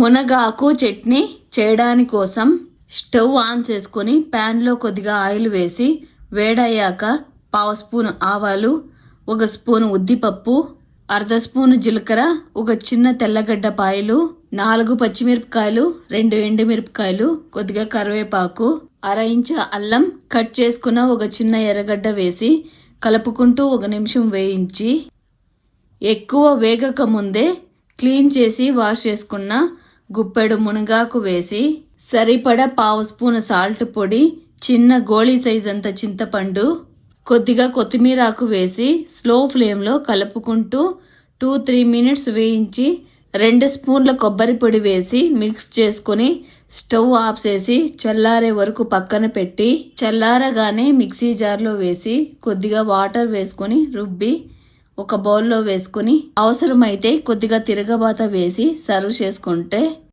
మునగాకు చట్నీ చేయడానికి కోసం స్టవ్ ఆన్ చేసుకొని ప్యాన్లో కొద్దిగా ఆయిల్ వేసి వేడయ్యాక పావు స్పూన్ ఆవాలు, 1 స్పూన్ ఉద్దిపప్పు, అర్ధ స్పూన్ జీలకర్ర, ఒక చిన్న తెల్లగడ్డ పాయలు, 4 పచ్చిమిరపకాయలు, 2 ఎండుమిరపకాయలు, కొద్దిగా కరివేపాకు, 1/2 ఇంచు అల్లం కట్ చేసుకున్న ఒక చిన్న ఎర్రగడ్డ వేసి కలుపుకుంటూ 1 నిమిషం వేయించి ఎక్కువ వేగక ముందే క్లీన్ చేసి వాష్ చేసుకున్న గుప్పెడు మునగాకు వేసి సరిపడా పావు స్పూన్ సాల్ట్ పొడి, చిన్న గోళీ సైజ్ అంత చింతపండు, కొద్దిగా కొత్తిమీర ఆకు వేసి స్లో ఫ్లేమ్లో కలుపుకుంటూ 2-3 మినిట్స్ వేయించి 2 స్పూన్ల కొబ్బరి పొడి వేసి మిక్స్ చేసుకొని స్టవ్ ఆఫ్ చేసి చల్లారే వరకు పక్కన పెట్టి చల్లారగానే మిక్సీ జార్లో వేసి కొద్దిగా వాటర్ వేసుకొని రుబ్బి ఒక బౌల్లో వేసుకొని అవసరమైతే కొద్దిగా తిరగబాత వేసి సర్వ్ చేసుకుంటే